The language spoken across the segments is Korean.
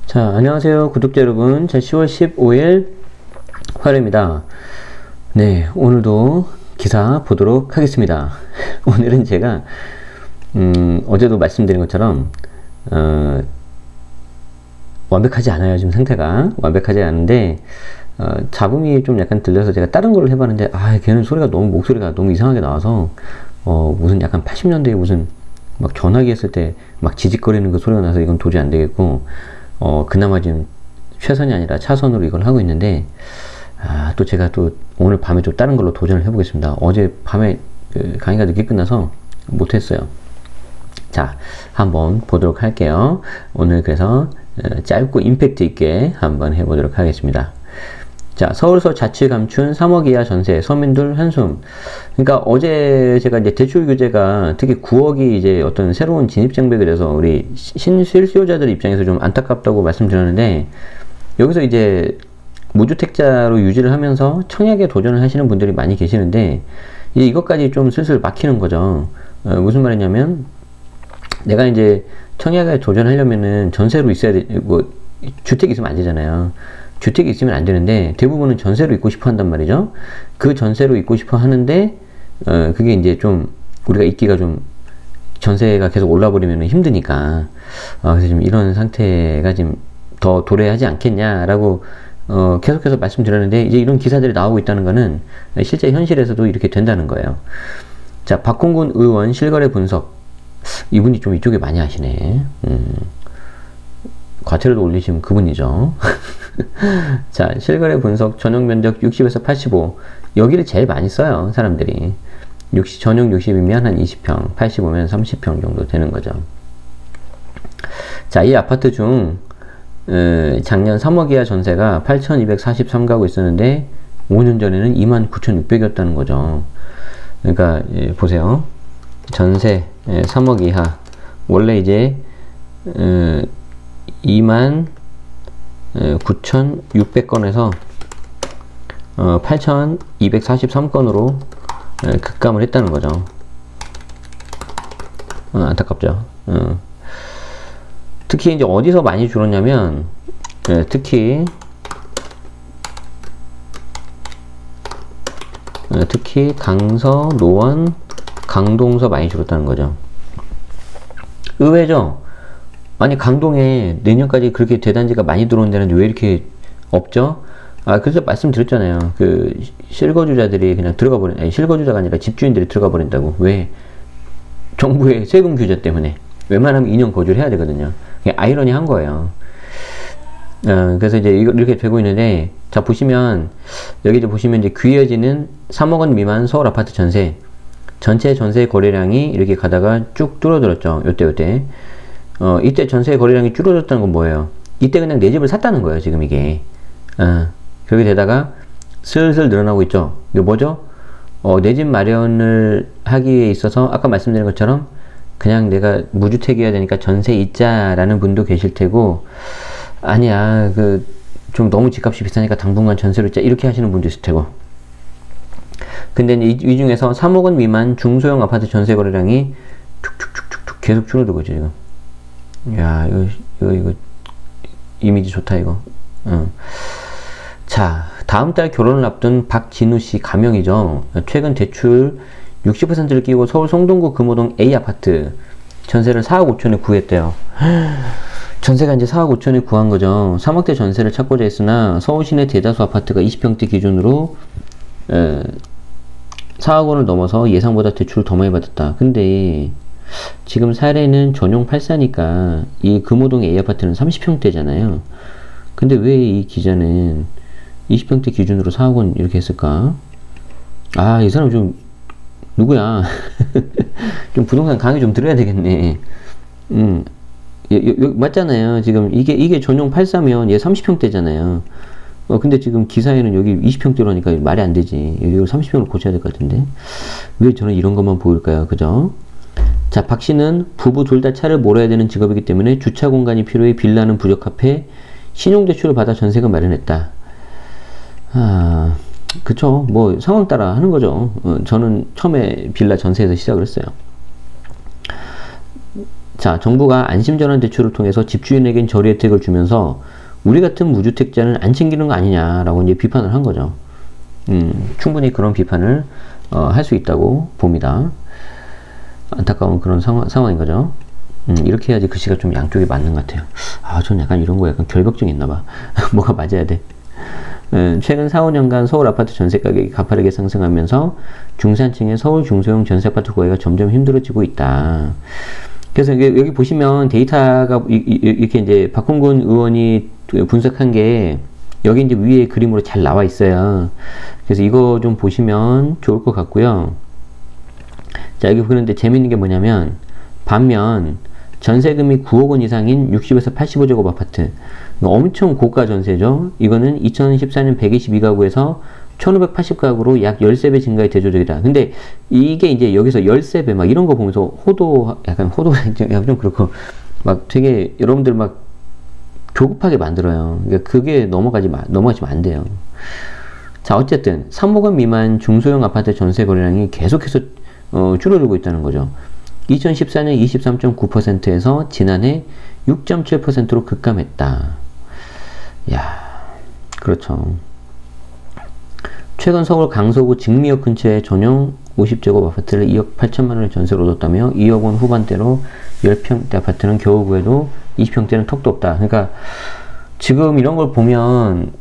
자, 안녕하세요 구독자 여러분. 자, 10월 15일 화요일입니다. 네, 오늘도 기사 보도록 하겠습니다. 오늘은 제가 어제도 말씀드린 것처럼 완벽하지 않아요. 지금 상태가 완벽하지 않은데 잡음이 좀 약간 들려서 제가 다른 걸 해봤는데 걔는 목소리가 너무 이상하게 나와서 무슨 약간 80년대에 무슨 막 전화기 했을 때 막 지직거리는 그 소리가 나서 이건 도저히 안 되겠고, 그나마 지금 최선이 아니라 차선으로 이걸 하고 있는데, 또 제가 또 오늘 밤에 좀 다른 걸로 도전을 해보겠습니다. 어제 밤에 그 강의가 늦게 끝나서 못했어요. 자, 한번 보도록 할게요. 오늘 그래서 짧고 임팩트 있게 한번 해보도록 하겠습니다. 자, 서울서 자취 감춘 3억 이하 전세, 서민들 한숨. 그러니까 어제 제가 이제 대출 규제가 특히 9억이 이제 어떤 새로운 진입 장벽이 돼서 우리 실수요자들 입장에서 좀 안타깝다고 말씀드렸는데, 여기서 이제 무주택자로 유지를 하면서 청약에 도전을 하시는 분들이 많이 계시는데, 이제 이것까지 좀 슬슬 막히는 거죠. 무슨 말이냐면, 내가 이제 청약에 도전하려면은 전세로 있어야 돼, 주택이 있으면 안 되잖아요. 주택이 있으면 안 되는데 대부분은 전세로 있고 싶어 한단 말이죠. 그 전세로 있고 싶어 하는데 그게 이제 좀 우리가 있기가 좀 전세가 계속 올라버리면 힘드니까 그래서 지금 이런 상태가 지금 더 도래하지 않겠냐라고 계속해서 말씀드렸는데, 이제 이런 기사들이 나오고 있다는 거는 실제 현실에서도 이렇게 된다는 거예요. 자, 박홍근 의원 실거래 분석, 이분이 좀 이쪽에 많이 하시네. 과태료도 올리시면 그분이죠. 자, 실거래 분석 전용 면적 60에서 85, 여기를 제일 많이 써요 사람들이. 전용 60이면 한 20평, 85면 30평 정도 되는 거죠. 자, 이 아파트 중 작년 3억 이하 전세가 8,243가구 있었는데 5년 전에는 29,600이었다는 거죠. 그러니까 보세요, 전세 3억 이하 원래 이제 29,600건에서 8,243건으로 급감을 했다는 거죠. 안타깝죠. 특히 이제 어디서 많이 줄었냐면, 특히 강서, 노원, 강동서 많이 줄었다는 거죠. 의외죠? 아니, 강동에 내년까지 그렇게 대단지가 많이 들어온 데는 왜 이렇게 없죠? 그래서 말씀드렸잖아요. 그 실거주자들이 그냥 실거주자가 아니라 집주인들이 들어가 버린다고. 왜? 정부의 세금 규제 때문에. 웬만하면 2년 거주를 해야 되거든요. 그게 아이러니한 거예요. 그래서 이제 이렇게 되고 있는데, 자, 보시면 여기 이제 보시면 이제 귀해지는 3억 원 미만 서울 아파트 전세, 전체 전세 거래량이 이렇게 가다가 쭉 줄어들었죠. 요때. 이때 전세 거래량이 줄어들었다는 건 뭐예요? 이때 그냥 내 집을 샀다는 거예요, 지금 이게. 그렇게 되다가 슬슬 늘어나고 있죠. 이게 뭐죠? 내 집 마련을 하기에 있어서 아까 말씀드린 것처럼 그냥 내가 무주택이어야 되니까 전세 있자라는 분도 계실 테고, 아니야, 좀 너무 집값이 비싸니까 당분간 전세로 있자, 이렇게 하시는 분도 있을 테고. 근데 이 중에서 3억 원 미만 중소형 아파트 전세 거래량이 툭툭툭툭 계속 줄어들고 있죠, 지금. 야, 이거 이미지 좋다, 이거. 자, 다음 달 결혼을 앞둔 박진우 씨 가명이죠. 최근 대출 60%를 끼고 서울 성동구 금호동 A 아파트 전세를 4억 5천에 구했대요. 전세가 이제 4억 5천에 구한 거죠. 3억대 전세를 찾고자 했으나 서울 시내 대다수 아파트가 20평대 기준으로 4억 원을 넘어서 예상보다 대출을 더 많이 받았다. 근데 지금 사례는 전용 84니까 이 금호동 A 아파트는 30평대잖아요. 근데 왜 이 기자는 20평대 기준으로 4억 원 이렇게 했을까? 이 사람 좀 누구야? 좀 부동산 강의 좀 들어야 되겠네. 맞잖아요. 지금 이게 전용 84면 얘 30평대잖아요. 근데 지금 기사에는 여기 20평대로 하니까 말이 안 되지. 이걸 30평으로 고쳐야 될 것 같은데. 왜 저는 이런 것만 보일까요? 그죠? 자, 박 씨는 부부 둘 다 차를 몰아야 되는 직업이기 때문에 주차 공간이 필요해 빌라는 부적합해 신용대출을 받아 전세가 마련했다. 그쵸. 뭐 상황 따라 하는 거죠. 저는 처음에 빌라 전세에서 시작을 했어요. 자, 정부가 안심전환 대출을 통해서 집주인에겐 저리 혜택을 주면서 우리 같은 무주택자는 안 챙기는 거 아니냐라고 이제 비판을 한 거죠. 충분히 그런 비판을 할 수 있다고 봅니다. 안타까운 그런 상황인 거죠. 이렇게 해야지 글씨가 좀 양쪽이 맞는 것 같아요. 아, 전 약간 이런 거 약간 결벽증이 있나 봐. 뭐가 맞아야 돼. 최근 4, 5년간 서울 아파트 전세 가격이 가파르게 상승하면서 중산층의 서울 중소형 전세 아파트 구하기가 점점 힘들어지고 있다. 그래서 여기 보시면 데이터가 이렇게 이제 박홍근 의원이 분석한 게 여기 이제 위에 그림으로 잘 나와 있어요. 그래서 이거 좀 보시면 좋을 것 같고요. 자, 여기 그런데 재밌는 게 뭐냐면 반면 전세금이 9억 원 이상인 60에서 85제곱 아파트 엄청 고가 전세죠. 이거는 2014년 122가구에서 1580가구로 약 13배 증가의 대조적이다. 근데 이게 이제 여기서 13배 막 이런 거 보면서 약간 호도 좀 그렇고 막 되게 여러분들 막 조급하게 만들어요. 그러니까 그게 넘어가시면 안 돼요. 자, 어쨌든 3억 원 미만 중소형 아파트 전세 거래량이 계속해서 줄어들고 있다는 거죠. 2014년 23.9%에서 지난해 6.7%로 급감했다. 야, 그렇죠. 최근 서울 강서구 직미역 근처의 전용 50제곱 아파트를 2억 8천만 원에 전세로 얻었다며 2억 원 후반대로 10평대 아파트는 겨우 구해도 20평대는 턱도 없다. 그러니까 지금 이런 걸 보면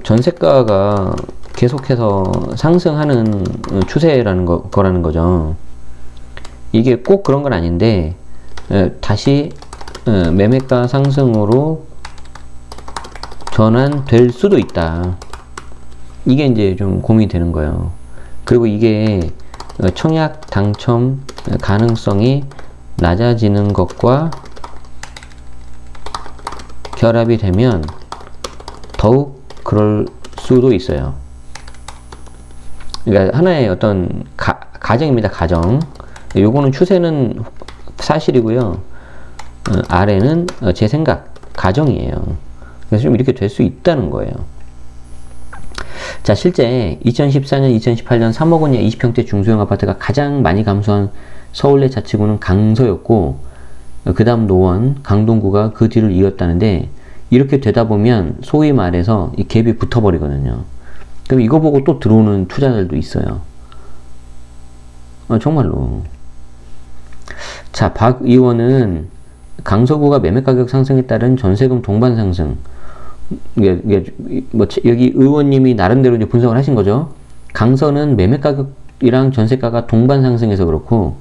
전세가가 계속해서 상승하는 추세라는 거라는 거죠. 이게 꼭 그런 건 아닌데 다시 매매가 상승으로 전환될 수도 있다. 이게 이제 좀 고민이 되는 거예요. 그리고 이게 청약 당첨 가능성이 낮아지는 것과 결합이 되면 더욱 그럴 수도 있어요. 그러니까 하나의 어떤 가정입니다. 가정. 요거는 추세는 사실이고요. 아래는 제 생각, 가정이에요. 그래서 좀 이렇게 될 수 있다는 거예요. 자, 실제 2014년, 2018년 3억 원 이하 20평대 중소형 아파트가 가장 많이 감소한 서울 내 자치구는 강서였고, 그 다음 노원, 강동구가 그 뒤를 이었다는데, 이렇게 되다 보면 소위 말해서 이 갭이 붙어버리거든요. 그럼 이거 보고 또 들어오는 투자자들도 있어요. 정말로. 자, 박 의원은 강서구가 매매가격 상승에 따른 전세금 동반 상승, 여기 의원님이 나름대로 이제 분석을 하신 거죠. 강서는 매매가격이랑 전세가가 동반 상승해서 그렇고,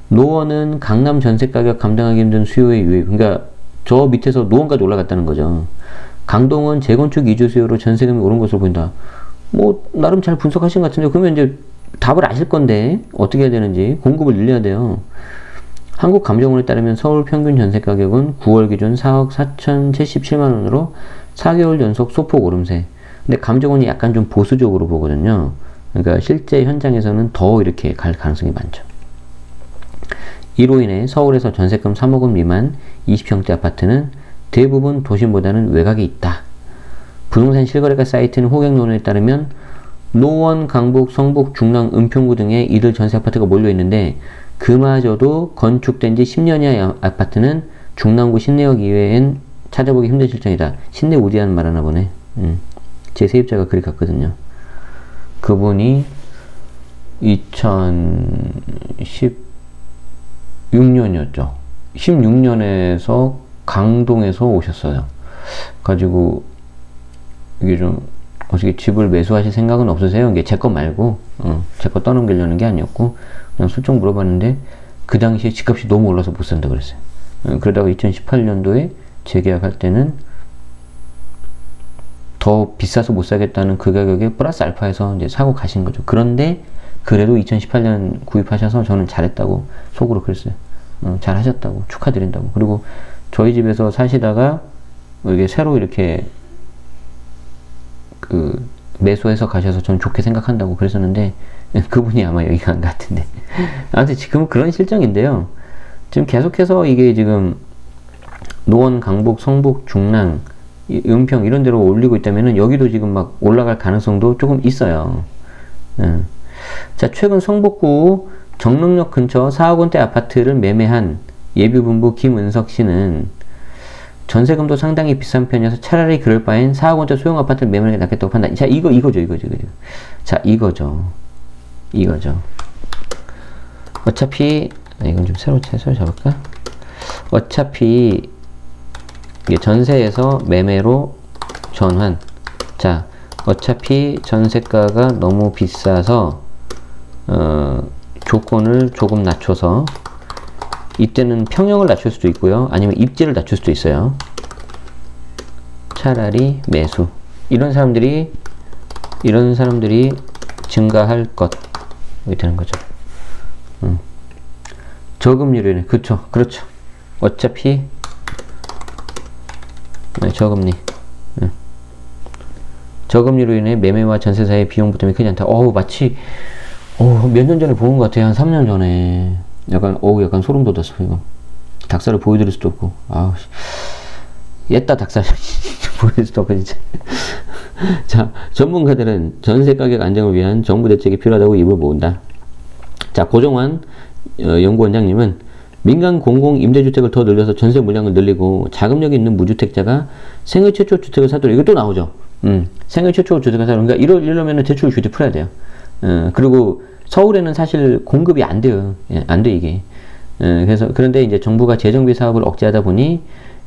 노원은 강남 전세가격 감당하기 힘든 수요의 유입, 그러니까 저 밑에서 노원까지 올라갔다는 거죠. 강동은 재건축 이주 수요로 전세금이 오른 것으로 보인다. 뭐 나름 잘 분석하신 것 같은데, 그러면 이제 답을 아실 건데 어떻게 해야 되는지 공급을 늘려야 돼요. 한국감정원에 따르면 서울 평균 전세가격은 9월 기준 4억 4,077만원으로 4개월 연속 소폭 오름세. 근데 감정원이 약간 좀 보수적으로 보거든요. 그러니까 실제 현장에서는 더 이렇게 갈 가능성이 많죠. 이로 인해 서울에서 전세금 3억 원 미만 20평대 아파트는 대부분 도심보다는 외곽에 있다. 부동산 실거래가 사이트는 호갱론에 따르면 노원, 강북, 성북, 중랑, 은평구 등에 이들 전세 아파트가 몰려 있는데, 그마저도 건축된 지 10년 이하 아파트는 중랑구 신내역 이외엔 찾아보기 힘든 실정이다. 신내 우디하는 말 하나 보네. 제 세입자가 그리 갔거든요. 그분이 2016년이었죠. 16년에서 강동에서 오셨어요. 가지고 이게 좀 어떻게 집을 매수하실 생각은 없으세요? 이게 제 거 말고 제 거 떠넘기려는 게 아니었고 그냥 슬쩍 물어봤는데 그 당시에 집값이 너무 올라서 못 산다 그랬어요. 그러다가 2018년도에 재계약할 때는 더 비싸서 못 사겠다는 그 가격에 플러스 알파해서 이제 사고 가신 거죠. 그런데 그래도 2018년 구입하셔서 저는 잘했다고 속으로 그랬어요. 잘하셨다고 축하드린다고. 그리고 저희 집에서 사시다가 이게 새로 이렇게 매수해서 가셔서 저는 좋게 생각한다고 그랬었는데 그분이 아마 여기 간 것 같은데 아무튼 지금은 그런 실정인데요. 지금 계속해서 이게 지금 노원, 강북, 성북, 중랑, 은평 이런 데로 올리고 있다면은 여기도 지금 막 올라갈 가능성도 조금 있어요. 자, 최근 성북구 정릉역 근처 4억 원대 아파트를 매매한 예비부부 김은석 씨는 전세금도 상당히 비싼 편이어서 차라리 그럴 바엔 4억 원대 소형 아파트를 매매하는 게 낫겠다고 판단. 자, 이거죠. 자, 이거죠. 어차피, 이건 좀 새로 잡을까? 어차피, 이게 전세에서 매매로 전환. 자, 어차피 전세가가 너무 비싸서, 조건을 조금 낮춰서, 이때는 평형을 낮출 수도 있고요. 아니면 입지를 낮출 수도 있어요. 차라리 매수. 이런 사람들이 증가할 것. 이렇게 되는 거죠. 저금리로 인해. 그렇죠. 어차피, 저금리. 저금리로 인해 매매와 전세 사이의 비용 부담이 크지 않다. 마치, 몇 년 전에 본 것 같아요. 한 3년 전에. 약간 소름 돋았어, 이거. 닭살을 보여드릴 수도 없고. 옛다 닭살. 보여드릴 수도 없고, 진짜. 자, 전문가들은 전세 가격 안정을 위한 정부 대책이 필요하다고 입을 모은다. 자, 고정환 연구원장님은 민간 공공 임대주택을 더 늘려서 전세 물량을 늘리고 자금력이 있는 무주택자가 생애 최초 주택을 사도록. 이거 또 나오죠. 생애 최초 주택을 사도록. 그러니까 이러면은 대출 규제 풀어야 돼요. 그리고 서울에는 사실 공급이 안 돼요. 안 돼, 이게. 그런데 이제 정부가 재정비 사업을 억제하다 보니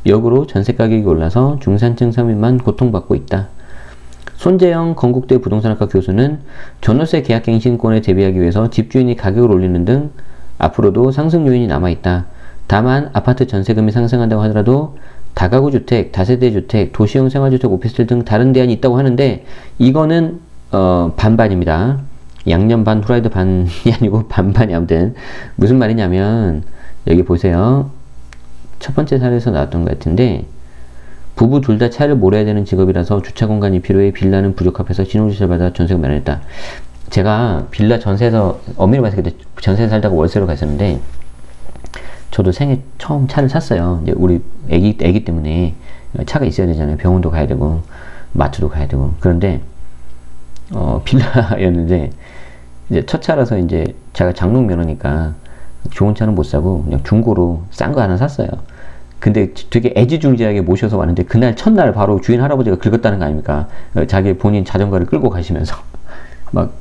역으로 전세 가격이 올라서 중산층 서민만 고통받고 있다. 손재영 건국대 부동산학과 교수는 전월세 계약갱신권에 대비하기 위해서 집주인이 가격을 올리는 등 앞으로도 상승 요인이 남아있다. 다만 아파트 전세금이 상승한다고 하더라도 다가구 주택, 다세대 주택, 도시형 생활주택, 오피스텔 등 다른 대안이 있다고 하는데 이거는 반반입니다. 양념 반 후라이드 반이 아니고 반반이. 아무튼 무슨 말이냐면 여기 보세요. 첫 번째 사례에서 나왔던 것 같은데 부부 둘 다 차를 몰아야 되는 직업이라서 주차 공간이 필요해 빌라는 부적합해서 신용주차를 받아 전세금 마련했다. 제가 빌라 전세에서 엄밀히 말해서 그때 전세 살다가 월세로 갔었는데 저도 생애 처음 차를 샀어요. 이제 우리 애기 때문에 차가 있어야 되잖아요. 병원도 가야 되고 마트도 가야 되고. 그런데 빌라였는데 이제 첫 차라서 이제 제가 장롱 면허니까 좋은 차는 못 사고 그냥 중고로 싼 거 하나 샀어요. 근데 되게 애지중지하게 모셔서 왔는데 그날 첫날 바로 주인 할아버지가 긁었다는 거 아닙니까? 자기 본인 자전거를 끌고 가시면서 막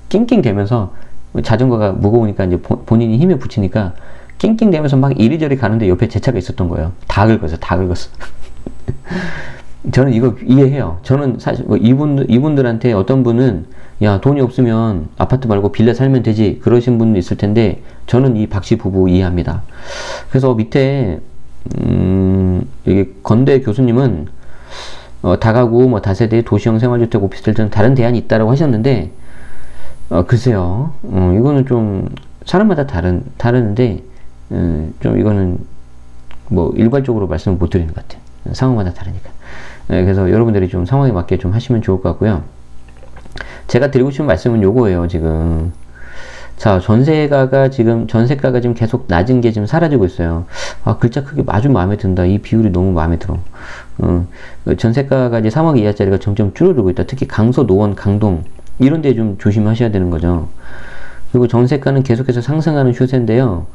낑낑대면서 자전거가 무거우니까 이제 본인이 힘에 붙이니까 낑낑대면서 막 이리저리 가는데 옆에 제 차가 있었던 거예요. 다 긁었어. 저는 이거 이해해요. 저는 사실 이분들한테 어떤 분은 야, 돈이 없으면 아파트 말고 빌라 살면 되지 그러신 분도 있을 텐데 저는 이 박씨 부부 이해합니다. 그래서 밑에 여기 건대 교수님은 다가구 뭐 다세대 도시형 생활주택 오피스텔 등 다른 대안이 있다라고 하셨는데 글쎄요. 이거는 좀 사람마다 다른데 좀 이거는 뭐 일괄적으로 말씀을 못 드리는 것 같아요. 상황마다 다르니까. 그래서 여러분들이 좀 상황에 맞게 좀 하시면 좋을 것 같고요. 제가 드리고 싶은 말씀은 요거예요, 지금. 자, 전세가가 지금 계속 낮은 게 지금 사라지고 있어요. 글자 크기 아주 마음에 든다. 이 비율이 너무 마음에 들어. 전세가가 이제 3억 이하짜리가 점점 줄어들고 있다. 특히 강서, 노원, 강동, 이런 데 좀 조심하셔야 되는 거죠. 그리고 전세가는 계속해서 상승하는 추세인데요.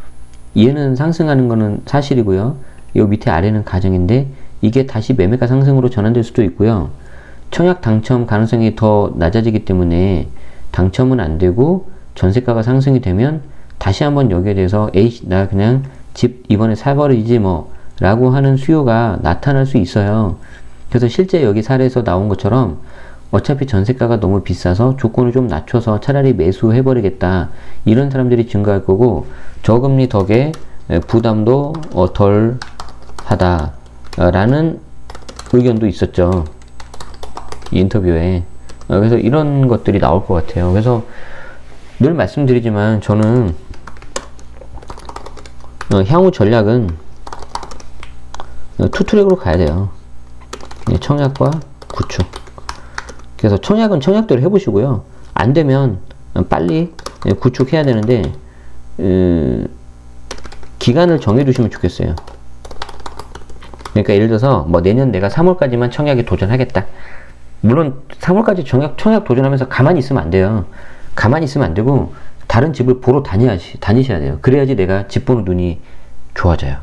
얘는 상승하는 거는 사실이고요. 요 밑에 아래는 가정인데, 이게 다시 매매가 상승으로 전환될 수도 있고요. 청약 당첨 가능성이 더 낮아지기 때문에 당첨은 안 되고 전세가가 상승이 되면 다시 한번 여기에 대해서 에이, 나 그냥 집 이번에 사버리지 뭐 라고 하는 수요가 나타날 수 있어요. 그래서 실제 여기 사례에서 나온 것처럼 어차피 전세가가 너무 비싸서 조건을 좀 낮춰서 차라리 매수해버리겠다, 이런 사람들이 증가할 거고, 저금리 덕에 부담도 덜 하다 라는 의견도 있었죠, 이 인터뷰에. 그래서 이런 것들이 나올 것 같아요. 그래서 늘 말씀드리지만 저는 향후 전략은 투트랙으로 가야 돼요. 청약과 구축. 그래서 청약은 청약대로 해보시고요. 안 되면 빨리 구축해야 되는데 기간을 정해두시면 좋겠어요. 그러니까 예를 들어서 뭐 내년 내가 3월까지만 청약에 도전하겠다. 물론 3월까지 청약 도전하면서 가만히 있으면 안 돼요. 가만히 있으면 안 되고 다른 집을 보러 다니셔야 돼요. 그래야지 내가 집 보는 눈이 좋아져요.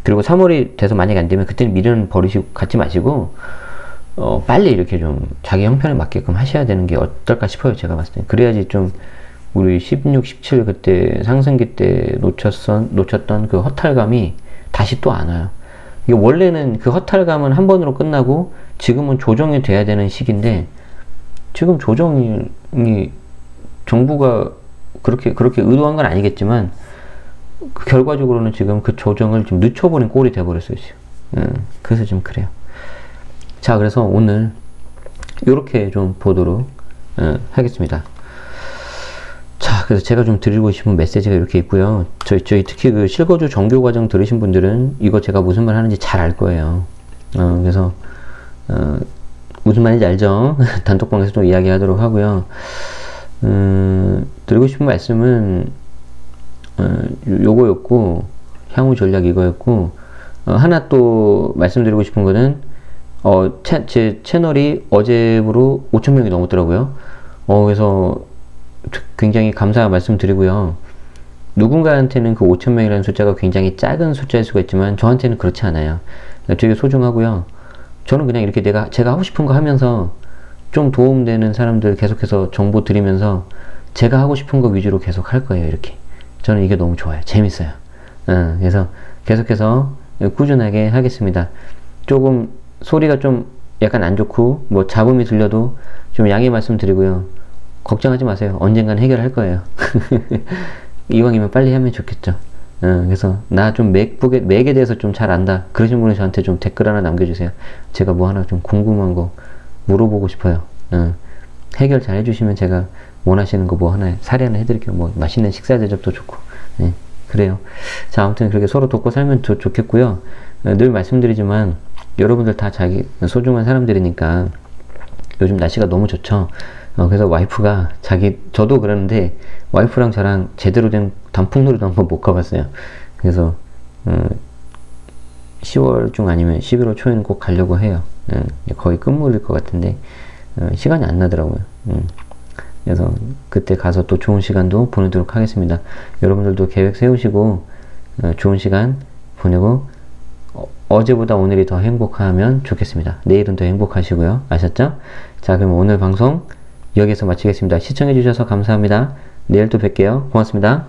그리고 3월이 돼서 만약에 안 되면 그때는 미련 버리시고 갖지 마시고 빨리 이렇게 좀 자기 형편에 맞게끔 하셔야 되는 게 어떨까 싶어요. 제가 봤을 때. 그래야지 좀 우리 16, 17 그때 상승기 때 놓쳤던 그 허탈감이 다시 또 안 와요. 이게 원래는 그 허탈감은 한 번으로 끝나고 지금은 조정이 돼야 되는 시기인데 지금 조정이 정부가 그렇게 의도한 건 아니겠지만 결과적으로는 지금 그 조정을 좀 늦춰버린 꼴이 돼버렸어요. 그래서 좀 그래요. 자, 그래서 오늘 이렇게 좀 보도록 하겠습니다. 자, 그래서 제가 좀 드리고 싶은 메시지가 이렇게 있고요. 저희 특히 그 실거주 정교 과정 들으신 분들은 이거 제가 무슨 말 하는지 잘 알 거예요. 그래서 무슨 말인지 알죠? 단톡방에서 좀 이야기하도록 하고요. 드리고 싶은 말씀은 요거였고, 향후 전략 이거였고, 하나 또 말씀드리고 싶은 거는 제 채널이 어제부로 5,000명이 넘었더라고요. 그래서 굉장히 감사 말씀드리고요. 누군가한테는 그 5,000명이라는 숫자가 굉장히 작은 숫자일 수가 있지만 저한테는 그렇지 않아요. 되게 소중하고요. 저는 그냥 이렇게 제가 하고 싶은 거 하면서 좀 도움되는 사람들 계속해서 정보 드리면서 제가 하고 싶은 거 위주로 계속 할 거예요. 이렇게. 저는 이게 너무 좋아요. 재밌어요. 그래서 계속해서 꾸준하게 하겠습니다. 조금 소리가 좀 약간 안 좋고 뭐 잡음이 들려도 좀 양해 말씀드리고요. 걱정하지 마세요. 언젠간 해결할 거예요. 이왕이면 빨리 하면 좋겠죠. 그래서 나 좀 맥에 대해서 좀 잘 안다 그러신 분은 저한테 좀 댓글 하나 남겨주세요. 제가 뭐 하나 좀 궁금한 거 물어보고 싶어요. 해결 잘 해주시면 제가 원하시는 거 뭐 하나 사례 하나 해드릴게요. 뭐 맛있는 식사 대접도 좋고. 그래요. 자, 아무튼 그렇게 서로 돕고 살면 좋겠고요. 늘 말씀드리지만 여러분들 다 자기 소중한 사람들이니까 요즘 날씨가 너무 좋죠. 그래서 와이프가 저도 그러는데 와이프랑 저랑 제대로 된 단풍놀이도 한번 못 가봤어요. 그래서 10월 중 아니면 11월 초에는 꼭 가려고 해요. 거의 끝물일 것 같은데 시간이 안 나더라고요. 그래서 그때 가서 또 좋은 시간도 보내도록 하겠습니다. 여러분들도 계획 세우시고 좋은 시간 보내고 어제보다 오늘이 더 행복하면 좋겠습니다. 내일은 더 행복하시고요. 아셨죠? 자, 그럼 오늘 방송 여기서 마치겠습니다. 시청해주셔서 감사합니다. 내일 또 뵐게요. 고맙습니다.